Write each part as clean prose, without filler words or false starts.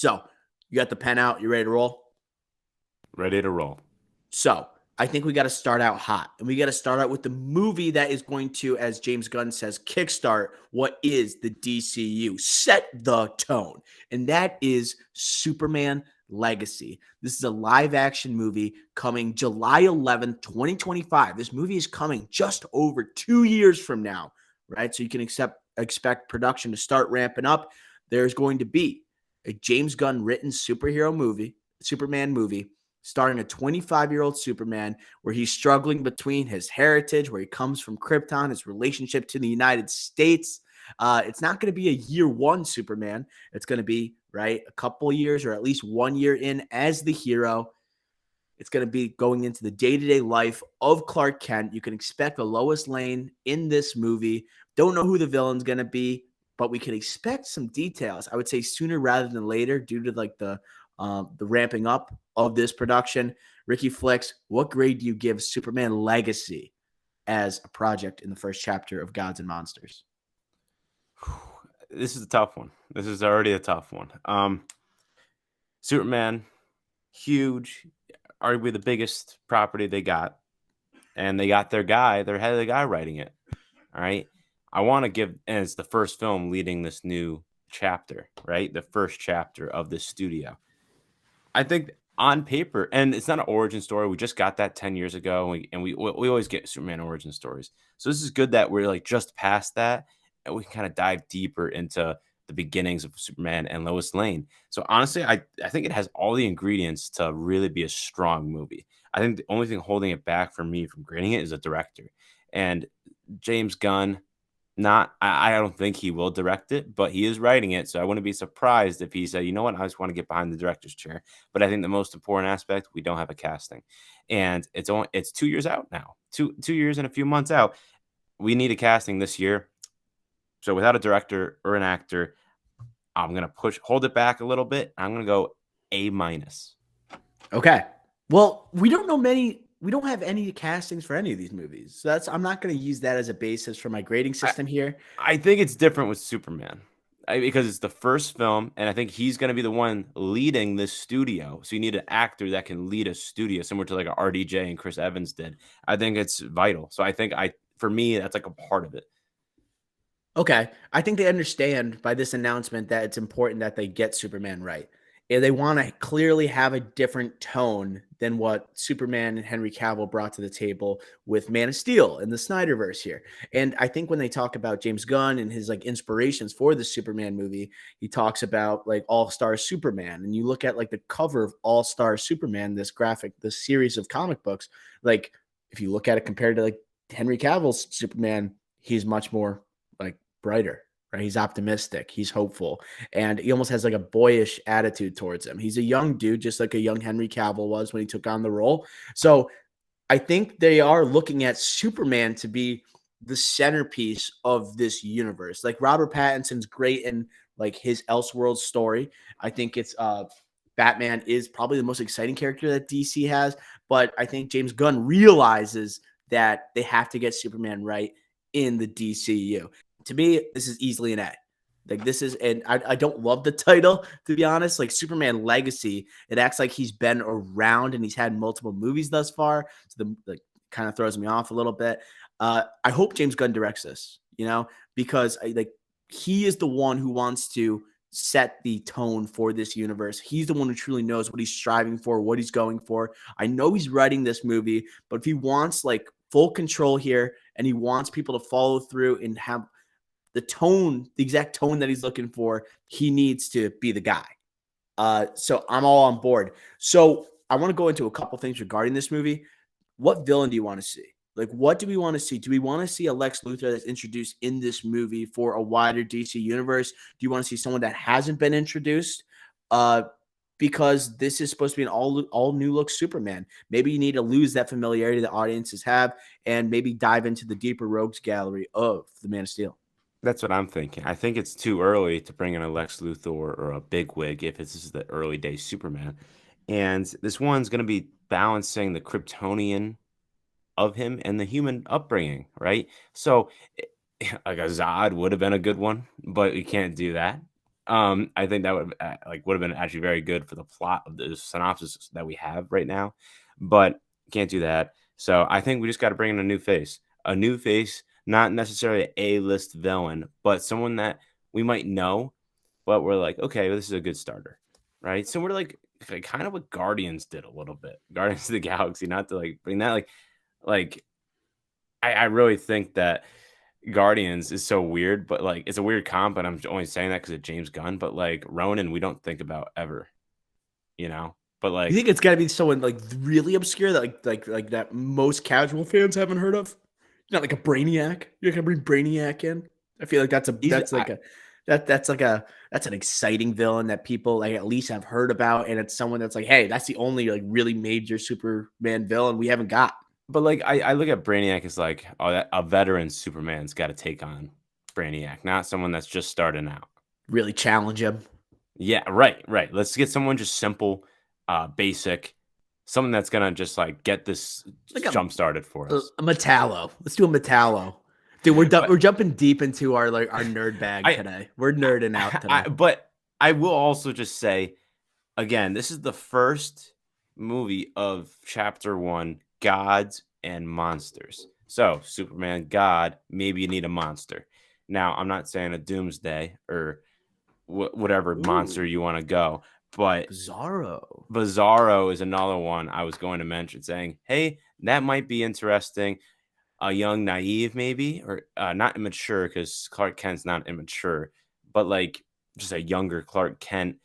So you got the pen out. You ready to roll? Ready to roll. So I think we got to start out hot, and we got to start out with the movie that is going to, as James Gunn says, kickstart what is the DCU, set the tone, and that is Superman Legacy. This is a live action movie coming July 11th, 2025. This movie is coming just over 2 years from now, right? So you can expect production to start ramping up. There's going to be a James Gunn written Superman movie starring a 25-year-old Superman where he's struggling between his heritage, where he comes from Krypton, his relationship to the United States. It's not going to be a year one Superman. It's going to be, right, a couple years or at least 1 year in as the hero. It's going to be going into the day-to-day life of Clark Kent. You can expect a Lois Lane in this movie. Don't know who the villain's going to be, but we can expect some details. I would say sooner rather than later, due to like the ramping up of this production. Ricky Flicks, what grade do you give Superman Legacy as a project in the first chapter of Gods and Monsters? This is a tough one. This is already a tough one. Superman, huge, arguably the biggest property they got, and they got their head of the guy writing it. All right. I want to give, and it's the first film leading this new chapter, right? The first chapter of this studio. I think on paper, and it's not an origin story. We just got that 10 years ago, and we always get Superman origin stories. So this is good that we're like just past that, and we can kind of dive deeper into the beginnings of Superman and Lois Lane. So honestly, I think it has all the ingredients to really be a strong movie. I think the only thing holding it back for me from grading it is a director. And James Gunn, not I don't think he will direct it, but he is writing it. So I wouldn't be surprised if he said, you know what, I just want to get behind the director's chair. But I think the most important aspect, we don't have a casting. And it's 2 years out now. Two years and a few months out. We need a casting this year. So without a director or an actor, I'm gonna hold it back a little bit. I'm gonna go A-. Okay. Well, we don't have any castings for any of these movies. So I'm not going to use that as a basis for my grading system here. I think it's different with Superman because it's the first film, and I think he's going to be the one leading this studio. So you need an actor that can lead a studio, similar to like a RDJ and Chris Evans did. I think it's vital. So I think for me, that's like a part of it. Okay. I think they understand by this announcement that it's important that they get Superman right. And they want to clearly have a different tone than what Superman and Henry Cavill brought to the table with Man of Steel and the Snyderverse here. And I think when they talk about James Gunn and his like inspirations for the Superman movie, he talks about like All-Star Superman. And you look at like the cover of All-Star Superman, this series of comic books, like if you look at it compared to like Henry Cavill's Superman, he's much more like brighter, right? He's optimistic, he's hopeful, and he almost has like a boyish attitude towards him. He's a young dude, just like a young Henry Cavill was when he took on the role. So I think they are looking at Superman to be the centerpiece of this universe. Like Robert Pattinson's great in like his Elseworlds story. I think it's Batman is probably the most exciting character that DC has, but I think James Gunn realizes that they have to get Superman right in the DCU. To me, this is easily an A. Like this is, and I don't love the title, to be honest. Like Superman Legacy, it acts like he's been around and he's had multiple movies thus far. So the like kind of throws me off a little bit. I hope James Gunn directs this, because like he is the one who wants to set the tone for this universe. He's the one who truly knows what he's striving for, what he's going for. I know he's writing this movie, but if he wants like full control here and he wants people to follow through and have the exact tone that he's looking for, he needs to be the guy. So I'm all on board. So I want to go into a couple things regarding this movie. What villain do you want to see? Like, what do we want to see? Do we want to see a Lex Luthor that's introduced in this movie for a wider DC universe? Do you want to see someone that hasn't been introduced? Because this is supposed to be an all new look Superman. Maybe you need to lose that familiarity that audiences have and maybe dive into the deeper rogues gallery of the Man of Steel. That's what I'm thinking. I think it's too early to bring in a Lex Luthor or a bigwig if this is the early day Superman. And this one's going to be balancing the Kryptonian of him and the human upbringing, right? So like a Zod would have been a good one, but you can't do that. I think that would have been actually very good for the plot of the synopsis that we have right now, but can't do that. So I think we just got to bring in a new face, not necessarily an A-list villain, but someone that we might know, but we're like, okay, well, this is a good starter, right? So we're like kind of what Guardians did a little bit, Guardians of the Galaxy, not to like bring that like I really think that Guardians is so weird, but like it's a weird comp, and I'm only saying that because of James Gunn. But like Ronan, we don't think about ever, you know. But You like, think it's got to be someone like really obscure that like that most casual fans haven't heard of? Not like a Brainiac. You're gonna bring Brainiac in. I feel like he's that's an exciting villain that people like at least have heard about, and it's someone that's like, hey, that's the only like really major Superman villain we haven't got. but like I look at Brainiac as like a veteran Superman's got to take on Brainiac, not someone that's just starting out. Really challenge him. Yeah, right, right. Let's get someone just simple, basic, someone that's gonna just like get this Like jump started for us. a Metallo. Let's do a Metallo. Dude, But we're jumping deep into our like our nerd bag I, today. We're nerding out today. but I will also just say again, this is the first movie of chapter 1, Gods and Monsters. So, Superman, God, maybe you need a monster. Now, I'm not saying a doomsday or whatever monster Ooh, you want to go, but Bizarro. Bizarro is another one I was going to mention saying, hey, that might be interesting. A young naive, maybe, or not immature because Clark Kent's not immature, but like just a younger Clark Kent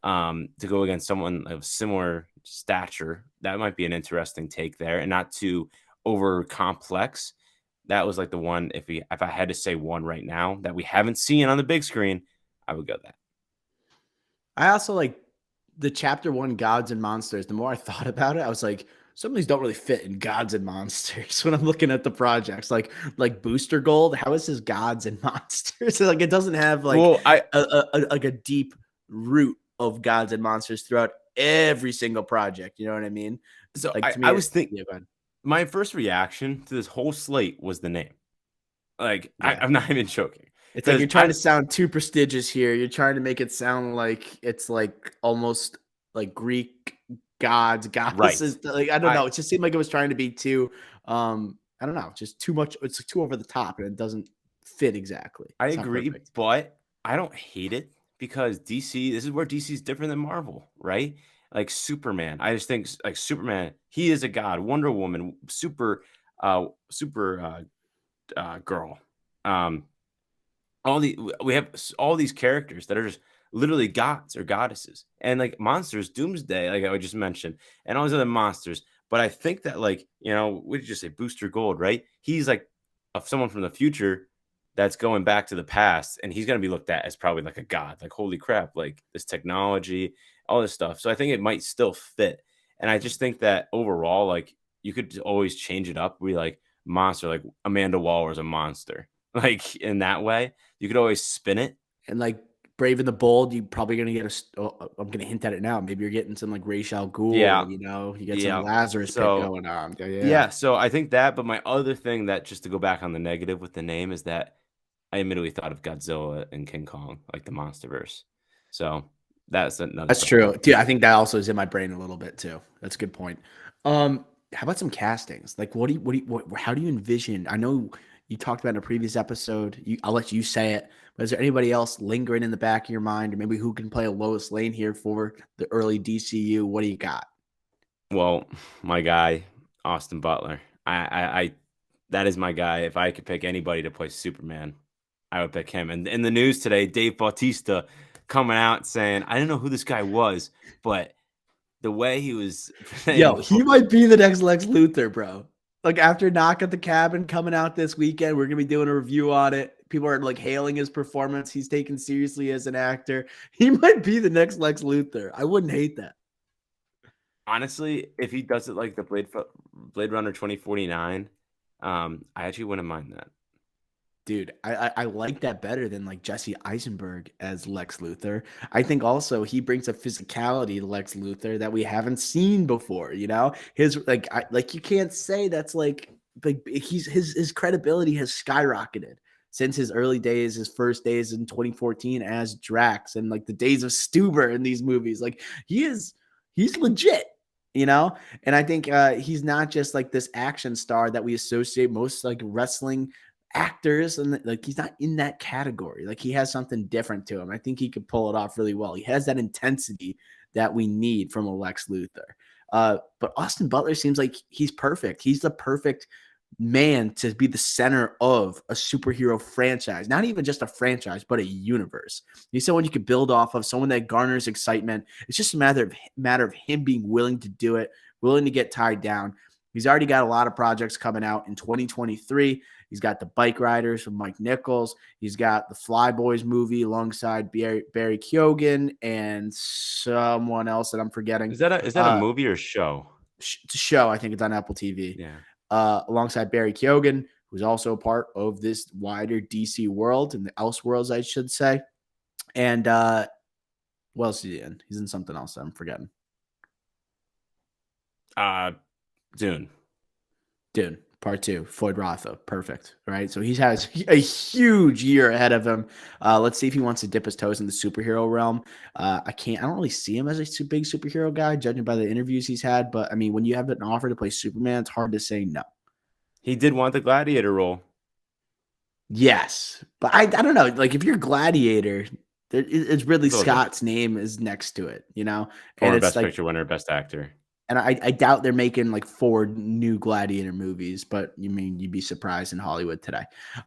to go against someone of similar stature. That might be an interesting take there, and not too over complex. That was like the one. If I had to say one right now that we haven't seen on the big screen, I would go that. I also like the chapter one gods and monsters. The more I thought about it, I was like, some of these don't really fit in gods and monsters when I'm looking at the projects. Like Booster Gold, how is his gods and monsters? Like it doesn't have like Well, I like a deep root of gods and monsters throughout every single project. You know what I mean? so Like to I me, was thinking yeah, go ahead. my first reaction to this whole slate was the name. Like Yeah. I'm not even joking It's like because you're trying to sound too prestigious here. You're trying to make it sound like it's like almost like Greek gods, right. goddesses. Like I don't I know. It just seemed like it was trying to be too I don't know, just too much. It's too over the top and it doesn't fit exactly. I It's not agree, perfect. but I don't hate it because DC. This is where DC is different than Marvel, right? Like Superman, I just think like Superman, he is a god. Wonder Woman, super girl. Um, we have all these characters that are just literally gods or goddesses, and like monsters, Doomsday, like I just mentioned, and all these other monsters. But I think that like what did you just say, Booster Gold, right? He's like someone from the future that's going back to the past, and he's gonna be looked at as probably like a god. Like holy crap, like this technology, all this stuff. So I think it might still fit, and I just think that overall, like you could always change it up. We like monster, like Amanda Waller is a monster, like in that way you could always spin it. And like Brave and the Bold, you probably gonna get I'm gonna hint at it now. Maybe you're getting some like Ra's al Yeah. Ghul, you get some Yeah. Lazarus pit So, going on. Yeah, yeah. yeah. So I think that, but my other thing that just to go back on the negative with the name is that I immediately thought of Godzilla and King Kong, like the MonsterVerse. So that's another That's question. true. Dude, I think that also is in my brain a little bit too. That's a good point. How about some castings? Like, how do you envision? I know you talked about in a previous episode. I'll let you say it. But is there anybody else lingering in the back of your mind, or maybe who can play a Lois Lane here for the early DCU? What do you got? Well, my guy, Austin Butler. I that is my guy. If I could pick anybody to play Superman, I would pick him. And in the news today, Dave Bautista coming out saying, I didn't know who this guy was, but the way he was Yo, saying, he might be the next Lex Luthor, bro. Like after Knock at the Cabin coming out this weekend, we're gonna be doing a review on it. People are like hailing his performance. He's taken seriously as an actor. He might be the next Lex Luthor. I wouldn't hate that. honestly, if he does it like the Blade Runner 2049, I actually wouldn't mind that. Dude, I like that better than like Jesse Eisenberg as Lex Luthor. I think also he brings a physicality to Lex Luthor that we haven't seen before. His like you can't say that's like he's his credibility has skyrocketed since his early days, his first days in 2014 as Drax, and like the days of Stuber in these movies. Like he's legit, you know. And I think he's not just like this action star that we associate most like wrestling actors, and like he's not in that category. Like he has something different to him. I think he could pull it off really well. He has that intensity that we need from a Lex Luthor. But Austin Butler seems like he's perfect. He's the perfect man to be the center of a superhero franchise, not even just a franchise, but a universe. He's someone you could build off of, someone that garners excitement. It's just a matter of him being willing to do it, willing to get tied down. He's already got a lot of projects coming out in 2023. He's got the Bike Riders with Mike Nichols. He's got the Flyboys movie alongside Barry Keoghan and someone else that I'm forgetting. Is that a movie or show? Show. I think it's on Apple TV. Yeah. Alongside Barry Keoghan, who's also a part of this wider DC world and the Elseworlds, I should say. And what else is he in? He's in something else that I'm forgetting. Dune. Part 2, Floyd Rotha. Perfect. Right. So he has a huge year ahead of him. Let's see if he wants to dip his toes in the superhero realm. I don't really see him as a big superhero guy, judging by the interviews he's had. But I mean, when you have an offer to play Superman, it's hard to say no. He did want the Gladiator role. Yes. But I don't know. Like if you're Gladiator, it's Ridley It's all Scott's name is next to it, you know? And Former it's Best like, Picture winner, Best Actor. and I doubt they're making like 4 new Gladiator movies, but you mean you'd be surprised in Hollywood today.